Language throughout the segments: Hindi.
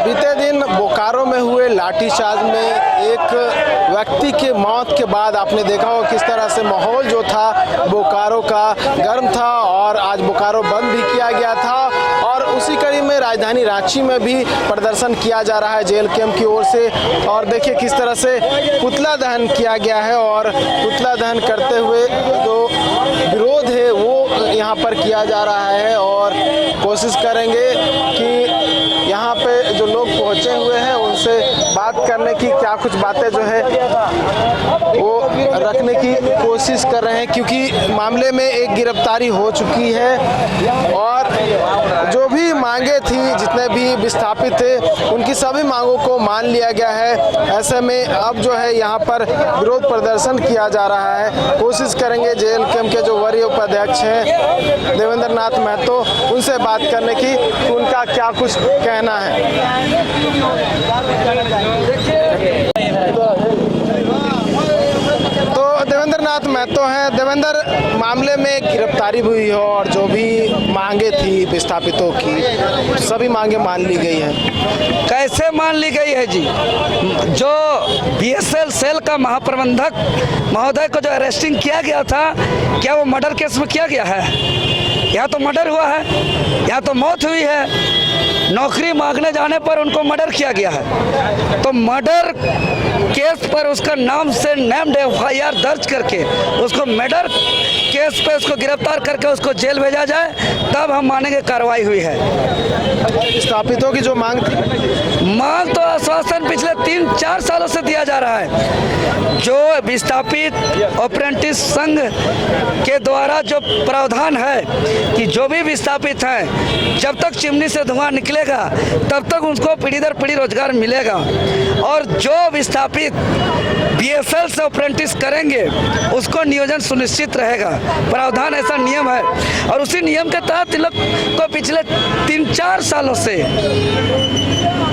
बीते दिन बोकारो में हुए लाठीचार्ज में एक व्यक्ति की मौत के बाद आपने देखा हो किस तरह से माहौल जो था बोकारो का गर्म था और आज बोकारो बंद भी किया गया था। और उसी कड़ी में राजधानी रांची में भी प्रदर्शन किया जा रहा है जेल कैंप की ओर से। और देखिए किस तरह से पुतला दहन किया गया है और पुतला दहन करते हुए जो विरोध है वो यहाँ पर किया जा रहा है। और कोशिश करेंगे कि यहाँ पे जो लोग पहुँचे हुए हैं उनसे बात करने की, क्या कुछ बातें जो है वो रखने की कोशिश कर रहे हैं, क्योंकि मामले में एक गिरफ्तारी हो चुकी है और जो भी मांगे थी, जितने भी विस्थापित थे, उनकी सभी मांगों को मान लिया गया है। ऐसे में अब जो है यहाँ पर विरोध प्रदर्शन किया जा रहा है। कोशिश करेंगे जेल कैंप के जो वरीय उपाध्यक्ष हैं देवेंद्र नाथ महतो, उनसे बात करने की, उनका क्या कुछ कहना है। तो देवेंद्र नाथ महतो हैं। देवेंद्र, मामले में गिरफ्तारी हुई हो और जो भी मांगे थी विस्थापितों की, सभी मांगे मान ली गई हैं। कैसे मान ली गई है जी? जो बीएसएल सेल का महाप्रबंधक महोदय को जो अरेस्टिंग किया गया था, क्या वो मर्डर केस में किया गया है? यहाँ तो मर्डर हुआ है, यहाँ तो मौत हुई है। नौकरी मांगने जाने पर उनको मर्डर किया गया है। तो मर्डर केस पर उसका नाम से नेम्ड एफआईआर दर्ज करके उसको मर्डर केस पे उसको गिरफ्तार करके उसको जेल भेजा जाए, तब हम मानेंगे कार्रवाई हुई है। विस्थापितों की जो मांग तो आश्वासन पिछले 3-4 सालों से दिया जा रहा है। जो विस्थापित अप्रेंटिस संघ के द्वारा जो प्रावधान है कि जो भी विस्थापित हैं, जब तक चिमनी से धुआं निकलेगा तब तक उनको पीढ़ी दर पीढ़ी रोजगार मिलेगा। और जो विस्थापित बीएसएल से अप्रेंटिस करेंगे उसको नियोजन सुनिश्चित रहेगा। प्रावधान ऐसा नियम है और उसी नियम के तहत इन लोग को पिछले 3-4 सालों से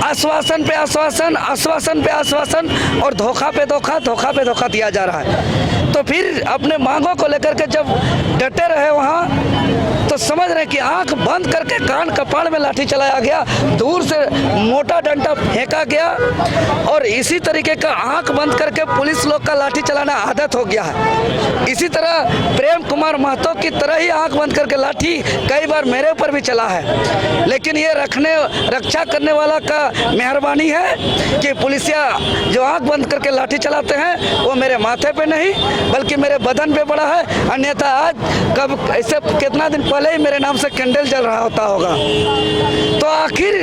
आश्वासन पे आश्वासन, आश्वासन पे आश्वासन और धोखा पे धोखा, धोखा पे धोखा दिया जा रहा है। तो फिर अपने मांगों को लेकर के जब डटे रहे वहाँ, तो समझ रहे कि आंख बंद करके कान कपाड़ में लाठी चलाया गया, दूर से मोटा डंडा फेंका गया और इसी तरीके का आंख बंद करके पुलिस लोग का लाठी चलाना आदत हो गया है। इसी तरह प्रेम कुमार महतो की तरह ही आंख बंद करके लाठी कई बार मेरे ऊपर भी चला है। लेकिन ये रक्षा करने वाला का मेहरबानी है कि पुलिसिया जो आंख बंद करके लाठी चलाते हैं वो मेरे माथे पे नहीं बल्कि मेरे बदन पे पड़ा है। अन्यथा आज कब ऐसे कितना दिन पहले ही मेरे नाम से कैंडल जल रहा होता होगा। तो आखिर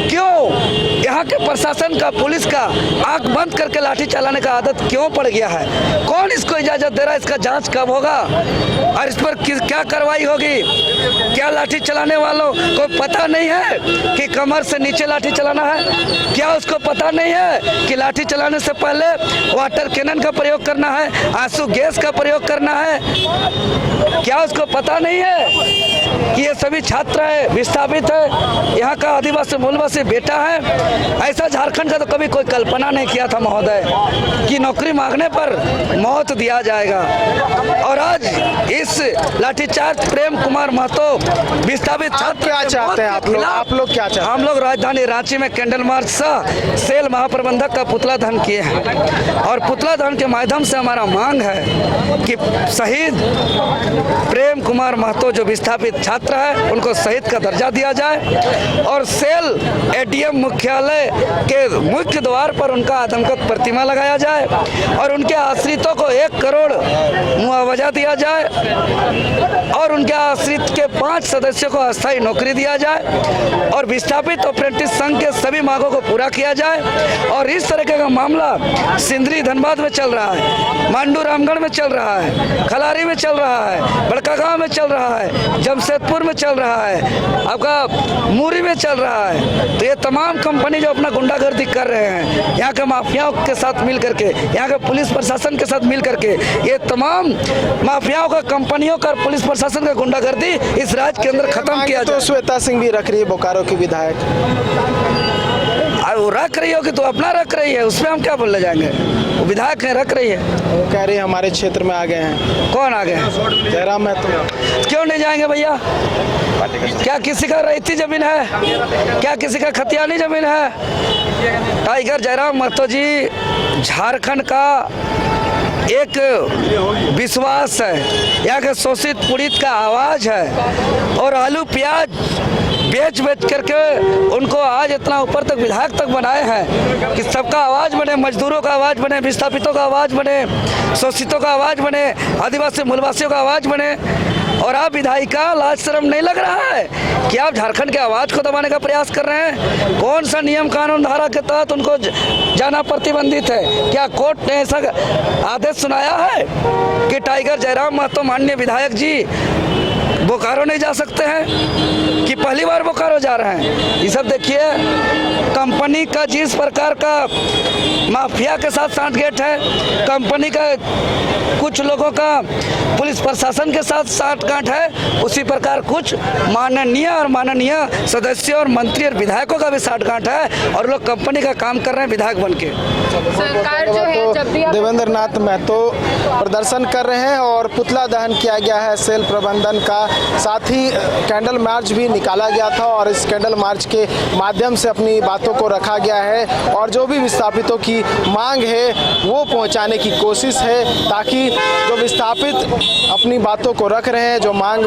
क्यों यहाँ के प्रशासन का, पुलिस का आंख बंद करके लाठी चलाने का आदत क्यों पड़ गया है? कौन इसको इजाजत दे रहा है? इसका जांच कब होगा और इस पर क्या कार्रवाई होगी? क्या लाठी चलाने वालों को पता नहीं है कि कमर से नीचे लाठी चलाना है? क्या उसको पता नहीं है कि लाठी चलाने से पहले वाटर कैनन का प्रयोग करना है, आंसू गैस का प्रयोग करना है? क्या उसको पता नहीं है कि ये सभी छात्र है, विस्थापित है, यहाँ का आदिवासी मूलवासी बेटा है? ऐसा झारखंड का तो कभी कोई कल्पना नहीं किया था महोदय कि नौकरी मांगने पर मौत दिया जाएगा। और आज इस लाठीचार्ज प्रेम कुमार महतो विस्थापित छात्र क्या चाहते हैं आप लोग क्या चाहते हैं? हम लोग राजधानी रांची में कैंडल मार्च सह सेल महाप्रबंधक का पुतला दहन किए हैं और पुतला दहन के माध्यम से हमारा मांग है कि शहीद प्रेम कुमार महतो जो विस्थापित छात्र है उनको शहीद का दर्जा दिया जाए और सेल एडीएम मुख्यालय के मुख्य द्वार पर उनका आदमकद प्रतिमा लगाया जाए और उनके आश्रितों को 1 करोड़ मुआवजा दिया जाए और उनके आश्रित के 5 सदस्यों को अस्थायी नौकरी दिया जाए और विस्थापित अप्रेंटिस संघ के सभी मांगों को पूरा किया जाए। और इस तरह का मामला सिंदरी धनबाद में चल रहा है, मांडू रामगढ़ में चल रहा है, खलारी में चल रहा है, बड़का गांव में चल रहा है, जमशेदपुर में चल रहा है, आपका मूरी में चल रहा है। तो ये तमाम कंपनी जो अपना गुंडागर्दी कर रहे हैं, यहाँ के माफियाओं के साथ मिल करके, यहाँ के पुलिस प्रशासन के साथ मिल करके, ये तमाम माफियाओं का, कंपनियों का, पुलिस प्रशासन का गुंडागर्दी इस राज्य के अंदर खत्म किया जाए। तो श्वेता सिंह भी रख रही है, बोकारो की विधायक। अब वो रख रही होगी तो अपना रख रही है, उसमें हम क्या बोलने जाएंगे। वो विधायक है, रख रही है। वो कह रही है हमारे क्षेत्र में आ गए हैं। कौन आ गए? जयराम महतो। क्यों नहीं जाएंगे भैया? क्या किसी का रैयती जमीन है? क्या किसी का खतियानी जमीन है? टाइगर जयराम महतो जी झारखंड का एक विश्वास है, यहाँ के शोषित पीड़ित का आवाज़ है, और आलू प्याज बेच बेच करके उनको आज इतना ऊपर तक विधायक तक बनाए हैं कि सबका आवाज़ बने, मजदूरों का आवाज़ बने, विस्थापितों का आवाज़ बने, शोषितों का आवाज़ बने, आदिवासी मूलवासियों का आवाज़ बने। और आप विधायिका, लाज शर्म नहीं लग रहा है कि आप झारखंड के आवाज़ को दबाने का प्रयास कर रहे हैं? कौन सा नियम कानून धारा के तहत उनको जाना प्रतिबंधित है? क्या कोर्ट ने ऐसा आदेश सुनाया है कि टाइगर जयराम महतो माननीय विधायक जी बोकारो नहीं जा सकते हैं, कि पहली बार बोकारो जा रहे हैं? ये सब देखिए, कंपनी का जिस प्रकार का माफिया के साथ सांठगांठ है, कंपनी का कुछ लोगों का पुलिस प्रशासन के साथ सांठगांठ है, उसी प्रकार कुछ माननीय सदस्यों और मंत्री और विधायकों का भी सांठगांठ है, और लोग कंपनी का काम कर रहे हैं विधायक बन के। सरकार जो है जब भी देवेंद्र नाथ महतो प्रदर्शन कर रहे हैं और पुतला दहन किया गया है सेल प्रबंधन का, साथ ही कैंडल मार्च भी निकाला गया था, और इस कैंडल मार्च के माध्यम से अपनी बातों को रखा गया है, और जो भी विस्थापितों की मांग है वो पहुंचाने की कोशिश है, ताकि जो विस्थापित अपनी बातों को रख रहे हैं, जो मांग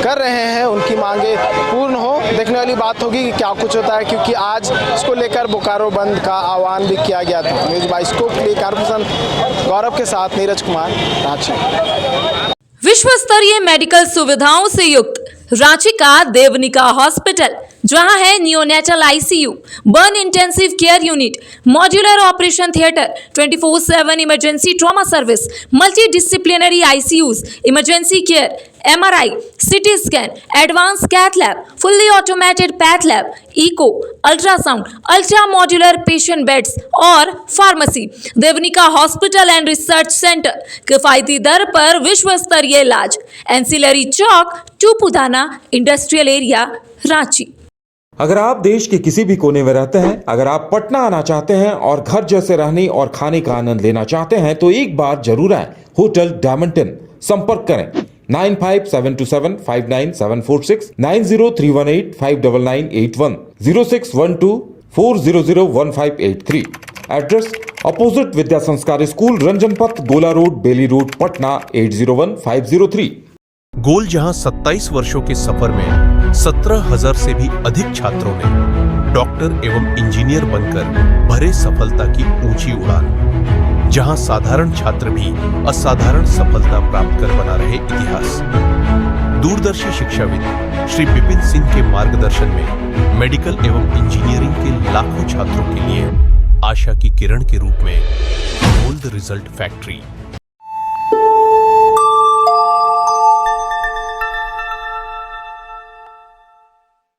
कर रहे हैं, उनकी मांगे पूर्ण हो। देखने वाली बात होगी कि क्या कुछ होता है, क्योंकि आज इसको लेकर बोकारो बंद का आह्वान भी किया गया था। न्यूज़ बाइस्कोप के लिए कारपर्सन गौरव के साथ नीरज कुमार, रांची। विश्व स्तरीय मेडिकल सुविधाओं से युक्त रांची का देवनिका हॉस्पिटल, जहां है neonatal ICU, burn intensive care unit, modular operation theatre, 24/7 emergency trauma service, multi disciplinary ICUs, emergency care, MRI, CT scan, advance cath lab, fully automated path lab, echo, ultrasound, ultra modular patient beds और pharmacy. Devanika hospital and research centre, किफायती दर पर विश्व स्तरीय इलाज, ancillary chowk, Tupudana industrial area, Ranchi. अगर आप देश के किसी भी कोने में रहते हैं, अगर आप पटना आना चाहते हैं और घर जैसे रहने और खाने का आनंद लेना चाहते हैं, तो एक बार जरूर आए होटल डायमंटन। संपर्क करें 9572759746, 9031859981, 0612400158 एड्रेस अपोजिट विद्या संस्कार स्कूल, रंजन पथ, गोला रोड, बेली रोड, पटना 801503। गोल जहां 27 वर्षों के सफर में 17,000 से भी अधिक छात्रों ने डॉक्टर एवं इंजीनियर बनकर भरे सफलता की ऊंची उड़ान, जहां साधारण छात्र भी असाधारण सफलता प्राप्त कर बना रहे इतिहास। दूरदर्शी शिक्षाविद श्री विपिन सिंह के मार्गदर्शन में मेडिकल एवं इंजीनियरिंग के लाखों छात्रों के लिए आशा की किरण के रूप में गोल्ड रिजल्ट फैक्ट्री